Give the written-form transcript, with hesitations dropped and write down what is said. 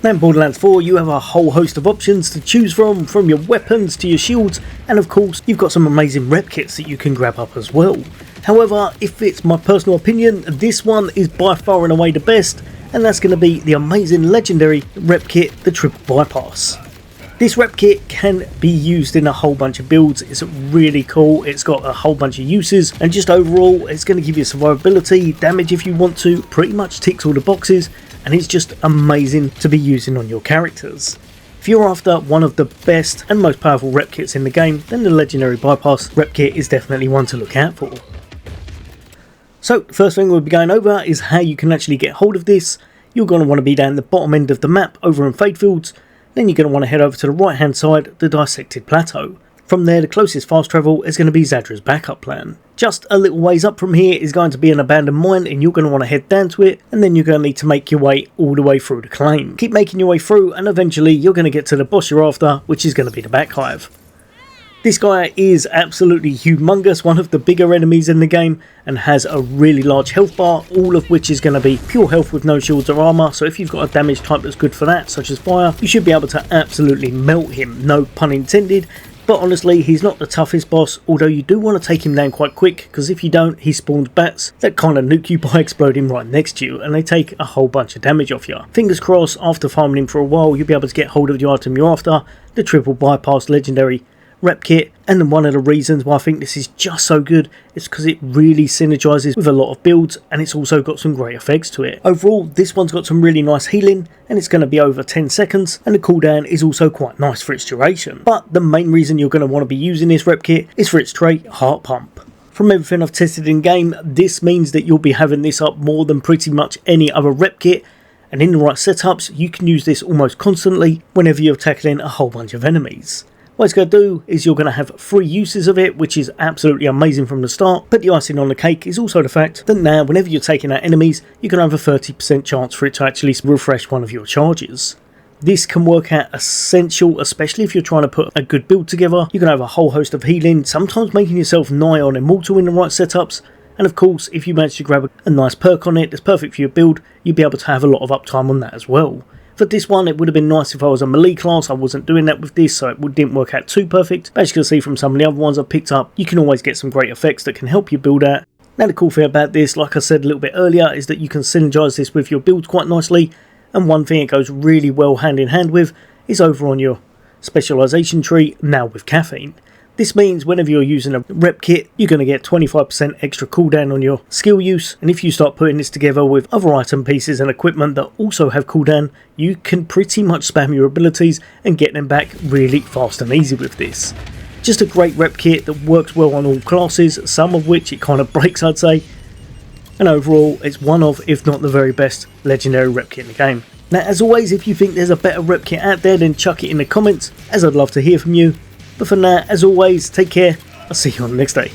Now in Borderlands 4 you have a whole host of options to choose from your weapons to your shields, and of course you've got some amazing rep kits that you can grab up as well. However, if it's my personal opinion, this one is by far and away the best, and that's going to be the amazing legendary rep kit, the Triple Bypass. This rep kit can be used in a whole bunch of builds. It's really cool, it's got a whole bunch of uses, and just overall it's going to give you survivability, damage if you want to, pretty much ticks all the boxes, and it's just amazing to be using on your characters. If you're after one of the best and most powerful rep kits in the game, then the legendary bypass rep kit is definitely one to look out for. So the first thing we'll be going over is how you can actually get hold of this. You're going to want to be down the bottom end of the map over in Fadefields. Then you're going to want to head over to the right hand side, the Dissected Plateau. From there the closest fast travel is going to be Zadra's backup plan. Just a little ways up from here is going to be an abandoned mine, and you're going to want to head down to it, and then you're going to need to make your way all the way through the claim. Keep making your way through and eventually you're going to get to the boss you're after, which is going to be the Back Hive. This guy is absolutely humongous, one of the bigger enemies in the game, and has a really large health bar, all of which is going to be pure health with no shields or armour, so if you've got a damage type that's good for that, such as fire, you should be able to absolutely melt him, no pun intended. But honestly, he's not the toughest boss, although you do want to take him down quite quick, because if you don't, he spawns bats that kind of nuke you by exploding right next to you, and they take a whole bunch of damage off you. Fingers crossed, after farming him for a while, you'll be able to get hold of the item you're after, the Triple Bypass legendary rep kit. And one of the reasons why I think this is just so good is because it really synergizes with a lot of builds, and it's also got some great effects to it. Overall, this one's got some really nice healing, and it's going to be over 10 seconds, and the cooldown is also quite nice for its duration. But the main reason you're going to want to be using this rep kit is for its trait, Heart Pump. From everything I've tested in game, this means that you'll be having this up more than pretty much any other rep kit, and in the right setups you can use this almost constantly whenever you're tackling a whole bunch of enemies. What it's going to do is you're going to have 3 uses of it, which is absolutely amazing from the start, but the icing on the cake is also the fact that now whenever you're taking out enemies, you can have a 30% chance for it to actually refresh one of your charges. This can work out essential, especially if you're trying to put a good build together. You can have a whole host of healing, sometimes making yourself nigh on immortal in the right setups, and of course if you manage to grab a nice perk on it that's perfect for your build, you'll be able to have a lot of uptime on that as well. For this one, it would have been nice if I was a melee class. I wasn't doing that with this, so it didn't work out too perfect. But as you can see from some of the other ones I've picked up, you can always get some great effects that can help you build out. Now the cool thing about this, like I said a little bit earlier, is that you can synergize this with your builds quite nicely. And one thing it goes really well hand in hand with is over on your specialization tree, now with caffeine. This means whenever you're using a rep kit, you're going to get 25% extra cooldown on your skill use, and if you start putting this together with other item pieces and equipment that also have cooldown, you can pretty much spam your abilities and get them back really fast and easy with this. Just a great rep kit that works well on all classes, some of which it kind of breaks, I'd say, and overall it's one of, if not the very best, legendary rep kit in the game. Now as always, if you think there's a better rep kit out there, then chuck it in the comments, as I'd love to hear from you. But for now, as always, take care. I'll see you on the next day.